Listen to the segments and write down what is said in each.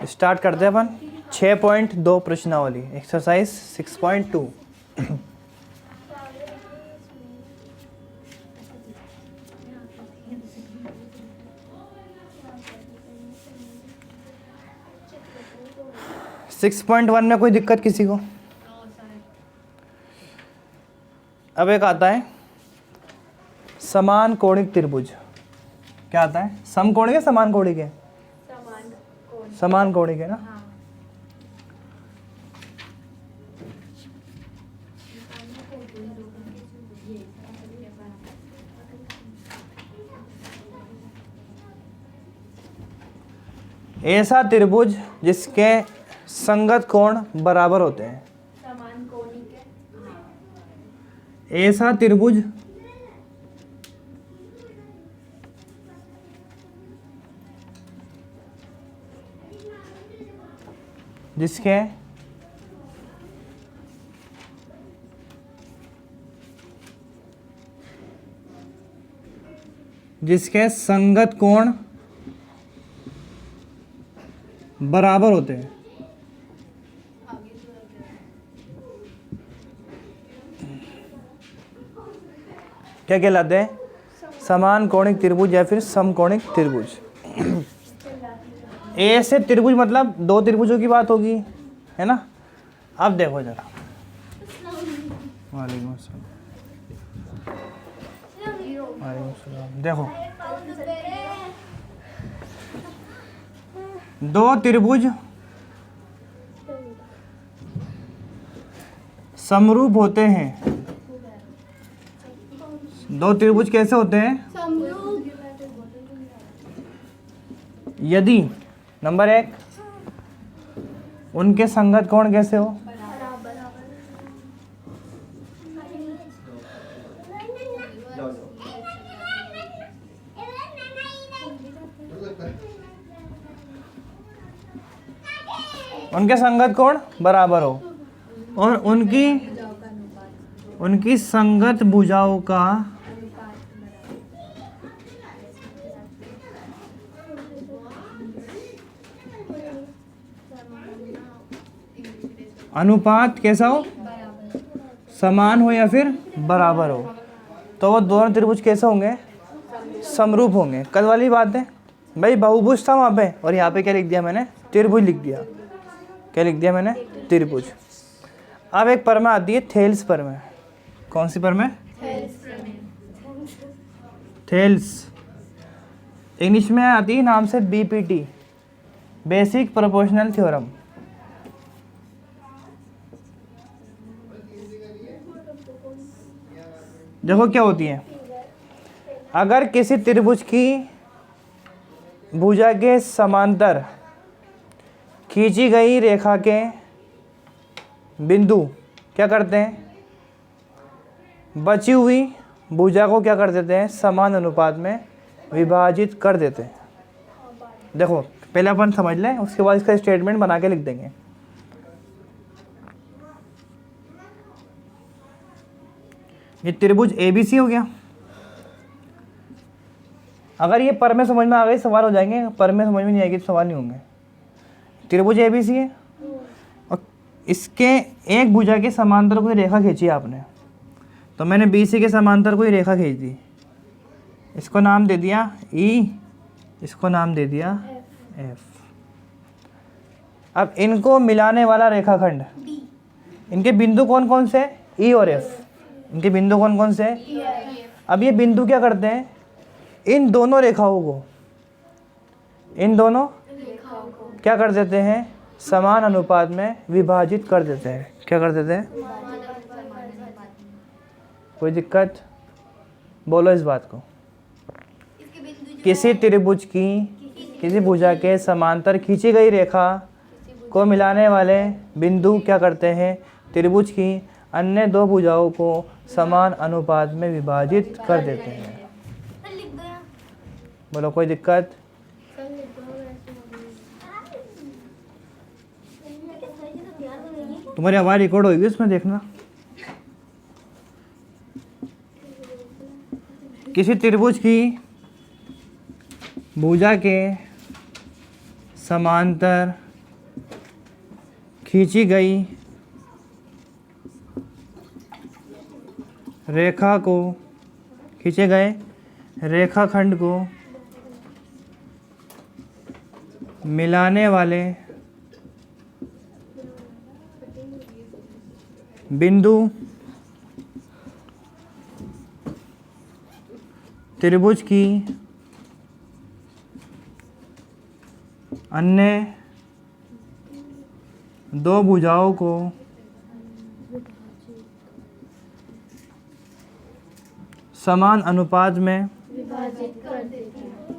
Start करते हैं अपन 6.2 प्रश्नावली एक्सरसाइज 6.2। सिक्स पॉइंट वन में कोई दिक्कत किसी को? अब एक आता है समान कोणिक त्रिभुज। क्या आता है? समकोणिक है समान कोणिक है? समान कोणिक है ना। ऐसा त्रिभुज जिसके संगत कोण बराबर होते हैं। समान कोणिक है। ऐसा त्रिभुज जिसके संगत कोण बराबर होते हैं। क्या कहलाते हैं? समान कोणिक त्रिभुज या फिर समकोणिक त्रिभुज। ऐसे त्रिभुज मतलब दो त्रिभुजों की बात होगी, है ना। अब देखो जरा, वालेकुम अस्सलाम, वालेकुम अस्सलाम। देखो दो त्रिभुज समरूप होते हैं। दो त्रिभुज कैसे होते हैं? यदि नंबर एक, उनके संगत कोण कैसे हो? उनके संगत कोण बराबर हो और उनकी संगत भुजाओं का अनुपात कैसा हो? समान हो या फिर बराबर हो। तो वो दोनों त्रिभुज कैसे होंगे? समरूप होंगे। कल वाली बात है भाई, बहुभुज था वहाँ पे और यहाँ पे क्या लिख दिया मैंने? त्रिभुज लिख दिया। क्या लिख दिया मैंने? त्रिभुज। अब एक प्रमेय आती है थेल्स प्रमेय। कौन सी प्रमेय? थेल्स। इंग्लिश में आती है नाम से बीपीटी, बेसिक प्रोपोर्शनल थ्योरम। देखो क्या होती है, अगर किसी त्रिभुज की भुजा के समांतर खींची गई रेखा के बिंदु क्या करते हैं? बची हुई भुजा को क्या कर देते हैं? समान अनुपात में विभाजित कर देते हैं। देखो पहले अपन समझ लें, उसके बाद इसका स्टेटमेंट बना के लिख देंगे। ये त्रिभुज एबीसी हो गया। अगर ये प्रमेय समझ में आ गई सवाल हो जाएंगे, प्रमेय समझ में नहीं आएगी तो सवाल नहीं होंगे। त्रिभुज एबीसी है और इसके एक भुजा के समांतर कोई रेखा खींची आपने, तो मैंने बीसी के समांतर कोई रेखा खींच दी, इसको नाम दे दिया ई, इसको नाम दे दिया एफ। अब इनको मिलाने वाला रेखाखंड, इनके बिंदु कौन कौन से? ई और एफ। इनके बिंदु कौन कौन से? अब ये बिंदु क्या करते हैं? इन दोनों रेखाओं को क्या कर देते हैं? समान अनुपात में विभाजित कर देते हैं। क्या कर देते हैं? कोई दिक्कत? बोलो इस बात को। किसी त्रिभुज की किसी भुजा के समांतर खींची गई रेखा को मिलाने वाले बिंदु क्या करते हैं? त्रिभुज की अन्य दो भुजाओं को समान अनुपात में विभाजित कर देते हैं। बोलो कोई दिक्कत? तुम्हारी आवाज़ रिकॉर्ड होगी उसमें, देखना। किसी त्रिभुज की भुजा के समांतर खींची गई रेखा को, खींचे गए रेखाखंड को मिलाने वाले बिंदु त्रिभुज की अन्य दो भुजाओं को समान अनुपात में विभाजित कर देती है।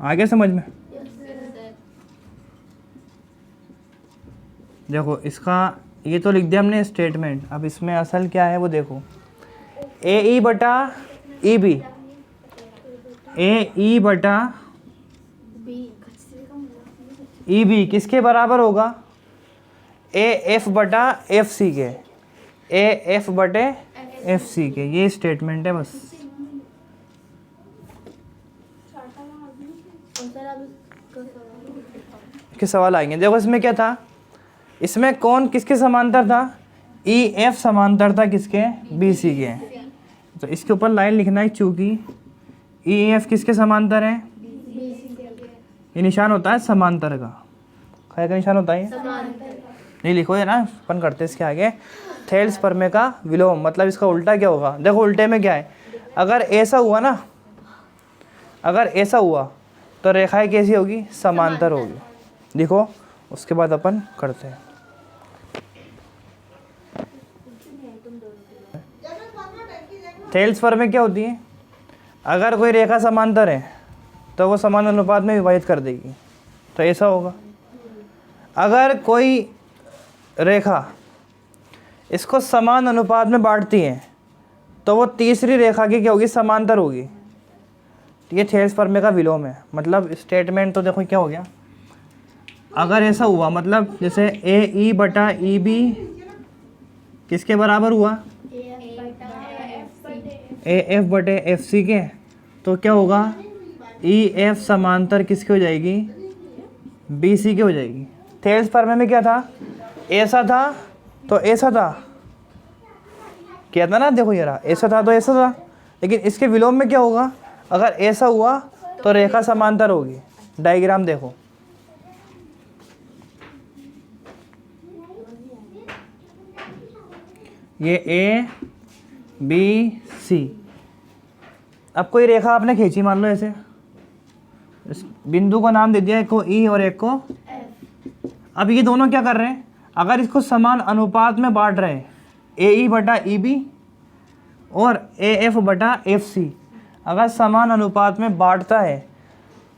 आगे समझ में। देखो इसका ये तो लिख दिया हमने स्टेटमेंट, अब इसमें असल क्या है वो देखो। ए ई बटा ई बी, ए ई बटा ई बी किसके बराबर होगा? ए एफ बटा एफ सी के, ए एफ बटे एफ सी के, ये स्टेटमेंट है बस। के सवाल आएंगे। देखो इसमें क्या था, इसमें कौन किसके समांतर था? ई एफ समांतर था किसके? बी सी के। तो इसके ऊपर लाइन लिखना है, चूँकि ई एफ किसके समांतर है? ये निशान होता है समांतर का। क्या का निशान होता है? नहीं लिखो ये ना, अपन करते इसके आगे। थेल्स प्रमेय का विलोम, मतलब इसका उल्टा क्या होगा? देखो उल्टे में क्या है, अगर ऐसा हुआ ना, अगर ऐसा हुआ तो रेखाएं कैसी होगी? समांतर होगी। देखो उसके बाद अपन करते हैं। थेल्स प्रमेय क्या होती है? अगर कोई रेखा समांतर है तो वो समान अनुपात में विभाजित कर देगी, तो ऐसा होगा। अगर कोई रेखा इसको समान अनुपात में बांटती है तो वो तीसरी रेखा की क्या होगी? समांतर होगी। ये थेल्स प्रमेय का विलोम है। मतलब स्टेटमेंट तो देखो क्या हो गया, अगर ऐसा हुआ मतलब जैसे ए ई बटा ई बी किसके बराबर हुआ? ए एफ बटे एफ सी के, तो क्या होगा? ई एफ समांतर किसकी हो जाएगी? बी सी की हो जाएगी। थेल्स प्रमेय में क्या था? ऐसा था तो ऐसा था, क्या था ना, देखो यार ऐसा था तो ऐसा था, लेकिन इसके विलोम में क्या होगा? अगर ऐसा हुआ तो रेखा समांतर होगी। डायग्राम देखो, ये ए बी सी। अब कोई रेखा आपने खींची, मान लो ऐसे, इस बिंदु को नाम दे दिया, एक को ई और एक को एफ। अब ये दोनों क्या कर रहे हैं? अगर इसको समान अनुपात में बांट रहे हैं, ए ई बटा ई बी और ए एफ बटा एफ सी, अगर समान अनुपात में बांटता है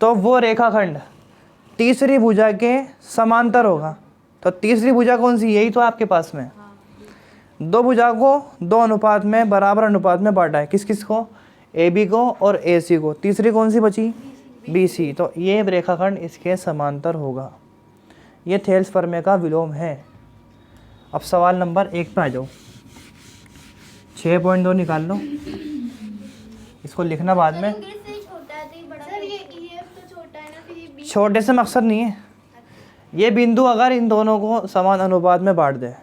तो वो रेखाखंड तीसरी भुजा के समांतर होगा। तो तीसरी भुजा कौन सी? यही तो आपके पास में दो भुजा को दो अनुपात में, बराबर अनुपात में बांटा है। किस किस को? ए बी को और ए सी को। तीसरी कौन सी बची? B C. तो ये रेखाखंड इसके समांतर होगा। ये थेल्स प्रमेय का विलोम है। अब सवाल नंबर 1 पे आ जाओ। 6.2 निकाल लो, इसको लिखना बाद में। छोटे से मकसद नहीं है। ये बिंदु अगर इन दोनों को समान अनुपात में बांट दे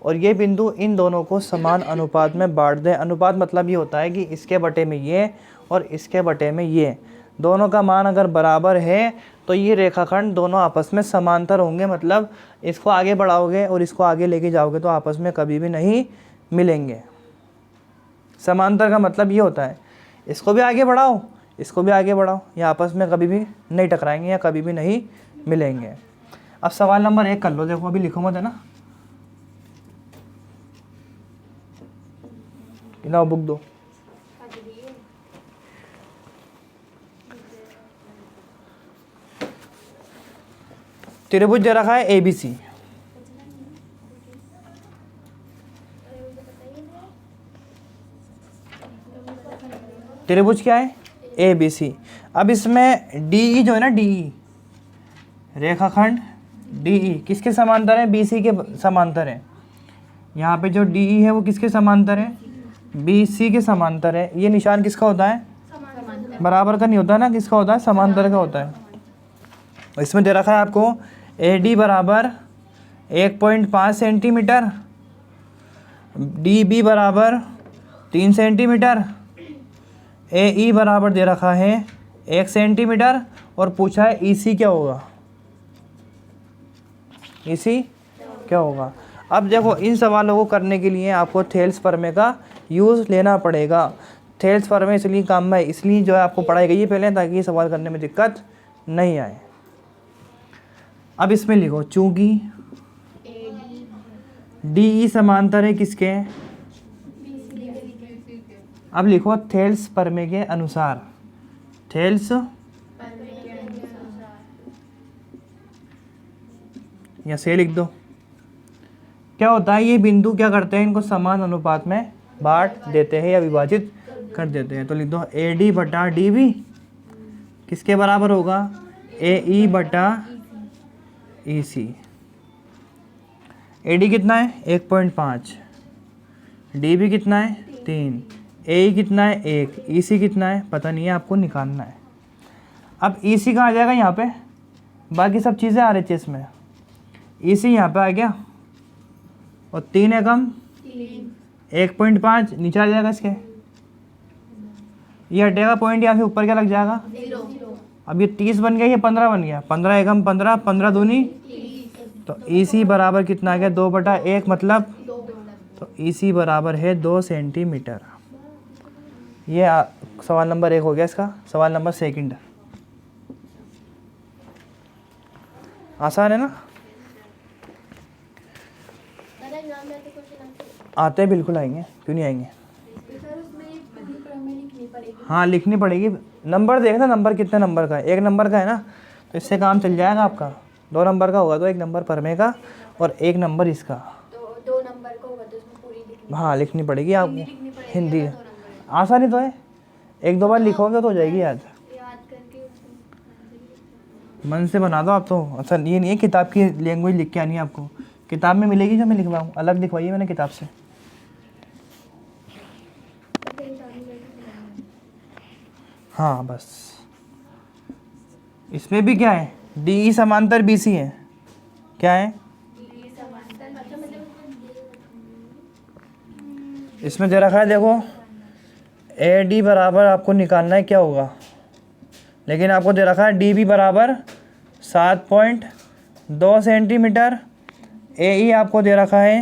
और ये बिंदु इन दोनों को समान अनुपात में बांट दे, अनुपात मतलब ये होता है कि इसके बटे में ये और इसके बटे में ये, दोनों का मान अगर बराबर है तो ये रेखाखंड दोनों आपस में समांतर होंगे। मतलब इसको आगे बढ़ाओगे और इसको आगे लेके जाओगे तो आपस में कभी भी नहीं मिलेंगे। समांतर का मतलब ये होता है इसको भी आगे बढ़ाओ, इसको भी आगे बढ़ाओ, ये आपस में कभी भी नहीं टकराएंगे या कभी भी नहीं मिलेंगे। अब सवाल नंबर 1 कर लो। देखो अभी लिखो मत, है ना, लाओ बुक दो। त्रिभुज दे रखा है ए बी सी। त्रिभुज क्या है? A B C. अब इसमें डी ई जो है ना, डी ई रेखाखंड डी ई किसके समांतर है? बी सी के समांतर है। यहाँ पे जो डी ई है वो किसके समांतर है? बी सी के समांतर है। ये निशान किसका होता है? बराबर का नहीं होता ना, किसका होता है, समांतर का होता है। इसमें दे रखा है आपको AD बराबर 1.5 सेंटीमीटर, DB बराबर 3 सेंटीमीटर, AE बराबर दे रखा है 1 सेंटीमीटर और पूछा है EC क्या होगा, EC क्या होगा। अब देखो इन सवालों को करने के लिए आपको थेल्स प्रमेय का यूज़ लेना पड़ेगा। थेल्स प्रमेय इसलिए काम में इसलिए जो है आपको पढ़ाई गई है पहले, ताकि ये सवाल करने में दिक्कत नहीं आए। अब इसमें लिखो चूंकि DE समांतर है किसके, अब लिखो थेल्स प्रमेय के अनुसार, थेल्स या से लिख दो। क्या होता है, ये बिंदु क्या करते हैं, इनको समान अनुपात में बांट देते हैं या विभाजित कर देते हैं। तो लिख दो AD बटा DB किसके बराबर होगा, AE बटा EC। AD कितना है 1.5, DB कितना है 3, AE कितना है 1, EC कितना है पता नहीं है, आपको निकालना है। अब EC कहाँ आ जाएगा, यहाँ पे बाकी सब चीज़ें आ रही थी इसमें, EC यहाँ पे आ गया और 3 है कम 1.5 नीचे आ जाएगा इसके, ये हटेगा पॉइंट, यहाँ से ऊपर क्या लग जाएगा 0। अब ये 30 बन गया, ये 15 बन गया, 15 एकम 15, 15 दूनी, तो EC बराबर कितना आ गया 2/1 मतलब, तो EC बराबर है 2 सेंटीमीटर। ये सवाल नंबर 1 हो गया इसका। सवाल नंबर 2 आसान है ना, आते हैं बिल्कुल आएंगे, क्यों नहीं आएंगे। हाँ लिखनी पड़ेगी, नंबर देखना नंबर कितने नंबर का है, 1 नंबर का है ना, तो इससे काम चल जाएगा आपका। 2 नंबर का होगा तो 1 नंबर प्रमेय का और 1 नंबर इसका, तो 2 नंबर का होगा तो उसमें पूरी लिखनी, हाँ लिखनी पड़ेगी आपको। हिंदी आसानी तो है, 1-2 बार लिखोगे तो हो जाएगी याद, याद करके मन से बना दो आप तो। अच्छा ये नहीं है किताब की लैंग्वेज लिख के आनी है आपको, किताब में मिलेगी जो मैं लिखवाऊँ, अलग लिखवाई है मैंने किताब से। हाँ बस इसमें भी क्या है, DE समांतर BC है, क्या है इसमें दे रखा है, देखो AD बराबर आपको निकालना है क्या होगा, लेकिन आपको दे रखा है DB बराबर 7.2 सेंटीमीटर, AE आपको दे रखा है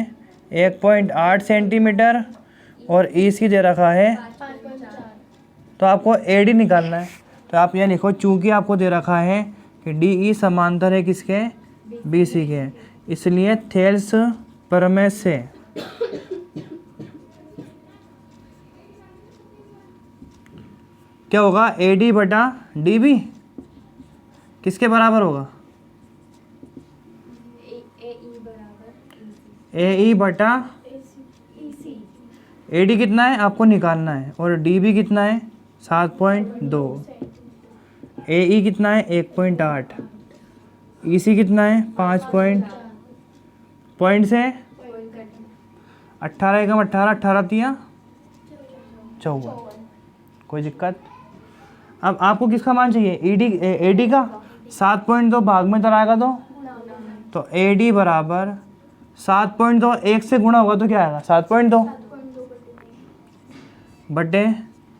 1.8 सेंटीमीटर और EC दे रखा है, तो आपको AD निकालना है। तो आप ये लिखो चूंकि आपको दे रखा है कि DE समांतर है किसके, BC के, इसलिए थेल्स प्रमेय से क्या होगा, AD बटा DB किसके बराबर होगा, AE बटा AD कितना है आपको निकालना है और DB कितना है 7.2, AE कितना है 1.8, EC कितना है 5 पॉइंट से 18 एकम 18, 18 तिया 54, कोई दिक्कत। अब आपको किसका मान चाहिए, AD का 7.2 भाग में कराएगा तो AD बराबर 7.2 1 से गुणा होगा तो क्या आएगा 7.2 बटे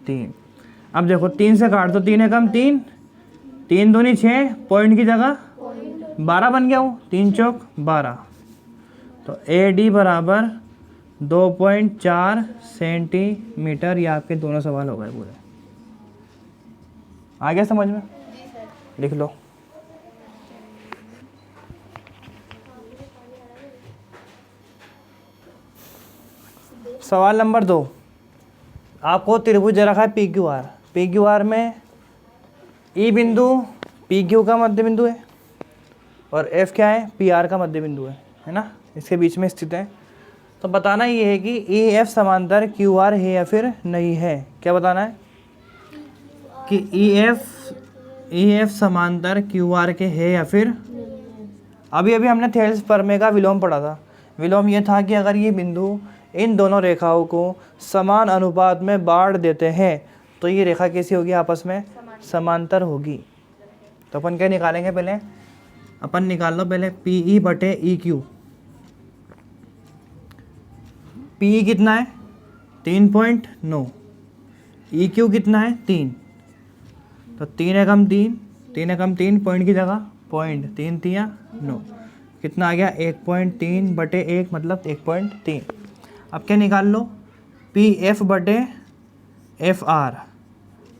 3। अब देखो 3 से काट दो, 3 एकम 3, 3 दूनी 6, पॉइंट की जगह 12 बन गया वो, 3 चौक 12, तो AD बराबर 2.4 सेंटीमीटर। ये आपके दोनों सवाल हो गए पूरे, आ गया समझ में, लिख लो। सवाल नंबर 2, आपको त्रिभुज दे रखा है PQR, PQR में E बिंदु PQ का मध्य बिंदु है और F क्या है, PR का मध्य बिंदु है ना, इसके बीच में स्थित है। तो बताना ये है कि EF समांतर QR है या फिर नहीं है। क्या बताना है कि EF समांतर QR के है या फिर, अभी हमने थेल्स प्रमेय का विलोम पढ़ा था। विलोम ये था कि अगर ये बिंदु इन दोनों रेखाओं को समान अनुपात में बांट देते हैं तो ये रेखा कैसी होगी आपस में? समांतर होगी। तो अपन क्या निकालेंगे पहले? अपन निकाल लो पहले पी ई बटे ई क्यू। पी ई कितना है? 3.9। ई क्यू कितना है? 3। तो 3 एकम 3, 3 एकम 3, पॉइंट की जगह पॉइंट, 3 3 9, कितना आ गया? 1.3 बटे 1 मतलब 1.3। अब क्या निकाल लो? पी एफ बटे एफ आर।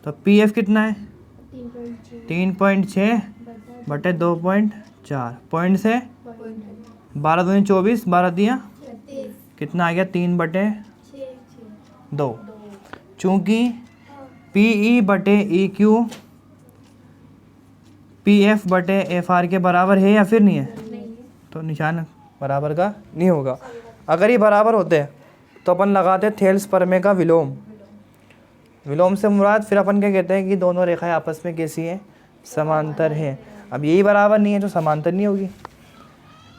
तो पी एफ कितना है? 3.6 बटे 2.4, पॉइंट से 12 दूनी 24, 12 दिया कितना आ गया? 3 बटे 2। चूँकि पी ई बटे ई क्यू पी एफ बटे एफ आर के बराबर है या फिर नहीं है? तो निशान बराबर का नहीं होगा। अगर ये बराबर होते हैं तो अपन लगाते थेल्स प्रमेय का विलोम। विलोम से मुराद फिर अपन क्या कहते हैं कि दोनों रेखाएं आपस में कैसी हैं? समांतर हैं। अब यही बराबर नहीं है तो समांतर नहीं होगी।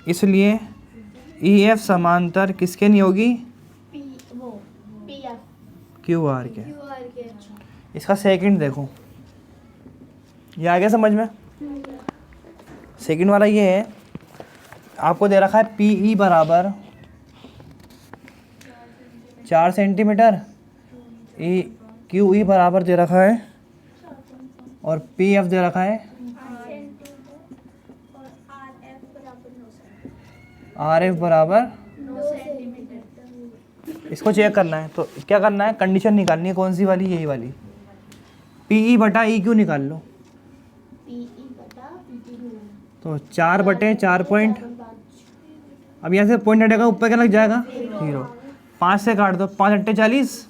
इसलिए ई एफ समांतर किसके नहीं होगी? क्यू आर के। इसका सेकंड देखो, ये आ गया समझ में? सेकंड वाला ये है, आपको दे रखा है पी ई बराबर 4 सेंटीमीटर, ई क्यू ई बराबर दे रखा है और पी एफ दे रखा है आर एफ बराबर। इसको चेक करना है तो क्या करना है? कंडीशन निकालनी है। कौन सी वाली? यही वाली। पी ई बटा ई क्यू निकाल लो। तो 4 बटे 4 पॉइंट, अब यहाँ से पॉइंट हटेगा, ऊपर क्या लग जाएगा? 0। 5 से काट दो, 5 अट्टे 40,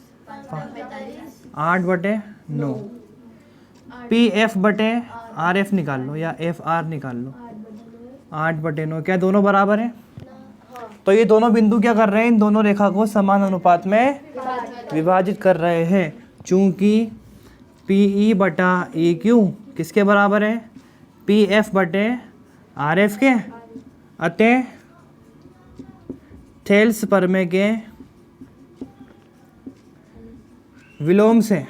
8 बटे 9। पी एफ बटे आर एफ निकाल लो या एफ आर निकाल लो। 8 बटे 9, क्या दोनों बराबर हैं? तो ये दोनों बिंदु क्या कर रहे हैं? इन दोनों रेखा को समान अनुपात में विभाजित कर रहे हैं। चूँकि पी ई बटा ई क्यू किसके बराबर है? पी एफ बटे आर एफ के। अतः थेल्स प्रमेय के विलोम से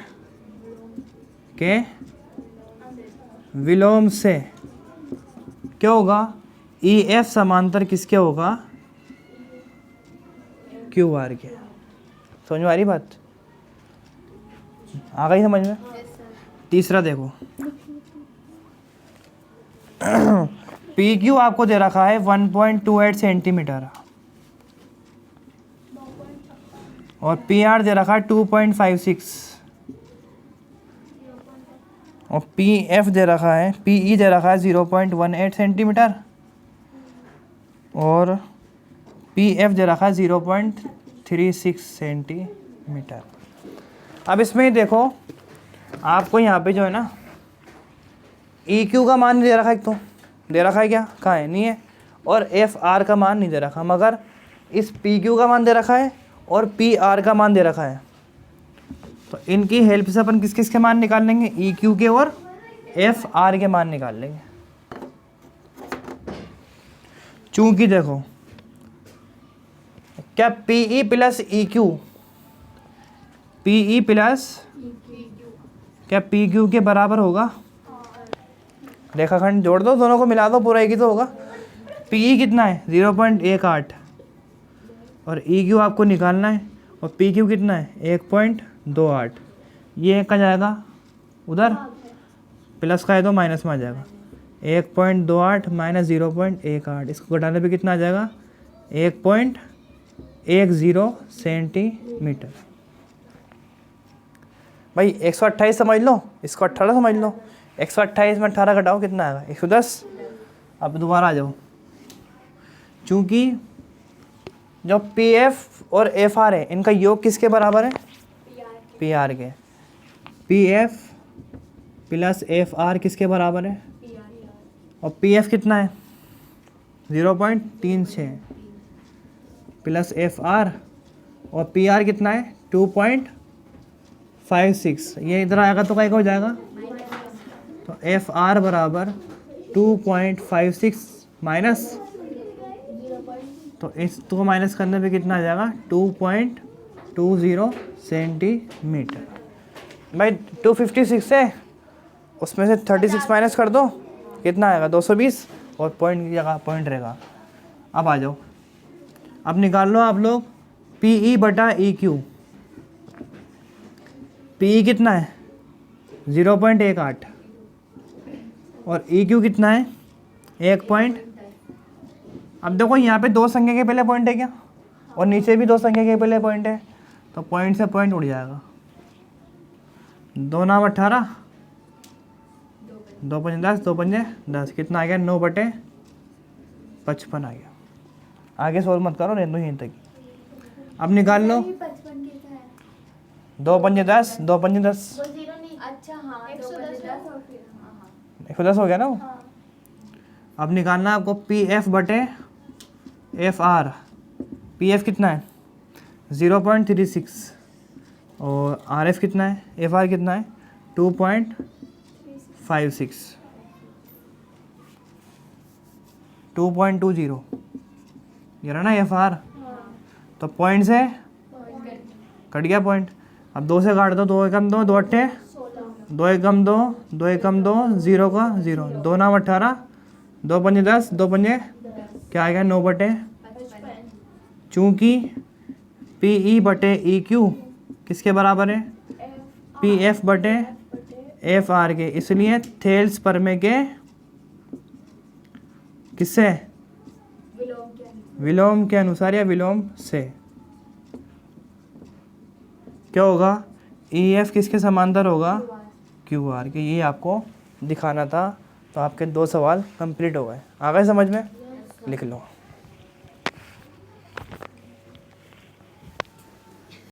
क्या होगा? ई एफ समांतर किसके होगा? क्यू आर के। समझ में आ रही बात? आ गई समझ में? तीसरा देखो, पी क्यू आपको दे रखा है 1.28 सेंटीमीटर और पी आर दे रखा है 2.56 और पी एफ दे रखा है, पी ई दे रखा है 0.18 सेंटीमीटर और पी एफ दे रखा है 0.36 सेंटीमीटर। अब इसमें देखो, आपको यहाँ पे जो है ना ई क्यू का मान नहीं दे रखा है। एक तो दे रखा है, क्या कहाँ है? नहीं है। और एफ आर का मान नहीं दे रखा, मगर इस पी क्यू का मान दे रखा है और पी आर का मान दे रखा है। तो इनकी हेल्प से अपन किस किस के मान निकाल लेंगे? ई क्यू के और एफ आर के मान निकाल लेंगे। चूँकि देखो, क्या P E plus E Q, P E plus क्या पी क्यू के बराबर होगा? रेखाखंड जोड़ दो, दोनों को मिला दो, पूरा एक ही तो होगा। पी ई कितना है? 0.18 और ई क्यू आपको निकालना है और पी क्यू कितना है? 1.28। ये का जाएगा उधर, प्लस का है तो माइनस में आ जाएगा। 1.28 माइनस 0.18, इसको घटाने पे कितना आ जाएगा? 1.10 सेंटीमीटर। भाई 128 समझ लो, इसको 18 समझ लो। 128 में 18 घटाओ, कितना आएगा? 110। अब दोबारा आ जाओ, चूँकि जो पी एफ और एफ आर है, इनका योग किसके बराबर है? पी आर के। P F plus F R किसके बराबर है? और पी एफ कितना है? 0.36 प्लस एफ आर और पी आर कितना है? 2.56। ये इधर आएगा तो क्या हो जाएगा? तो एफ आर बराबर 2.56 माइनस, तो इस को माइनस करने पे कितना आ जाएगा? 2.20 सेंटीमीटर। भाई 256 है, उसमें से 36 माइनस कर दो, कितना आएगा 220, और पॉइंट की जगह पॉइंट रहेगा। अब आ जाओ, अब निकाल लो आप लोग PE बटा EQ। PE कितना है 0.18 और EQ कितना है 1 पॉइंट। अब देखो यहाँ पे 2 संख्या के पहले पॉइंट है क्या, और नीचे भी 2 संख्या के पहले पॉइंट है, तो पॉइंट से पॉइंट उड़ जाएगा। 2 9 18, 2 5 10, 2 5 10, कितना आ गया 9/55 आ गया। आगे सोल्व मत करो, रहने दो यहीं तक। अब निकाल लो, 55 कैसा है? 2 5 10, 2 5 10, वो जीरो नहीं, अच्छा हाँ 110 और फिर हाँ 110 हो गया ना वो। हाँ अब निकालना है आपको PF बटे FR। PF कितना है 0.36 और RF कितना है, FR कितना है 2.56, 2.20 ये रहा ना FR। तो पॉइंट से कट गया पॉइंट। अब 2 से काट दो, 2 एकम 2, 2 अट्ठे 2 एकम 2, 2 एकम 2, 0 का 0, 2 9 18, 2 5 10, 2 5 क्या आएगा 9/55। चूँकि PE बटे EQ किसके बराबर है PF बटे FR के, इसलिए थेल्स परमे के किससे विलोम के अनुसार या विलोम से क्या होगा EF किसके समांतर होगा QR के। ये आपको दिखाना था, तो आपके 2 सवाल कंप्लीट हो गए। आ गए समझ में, लिख लो।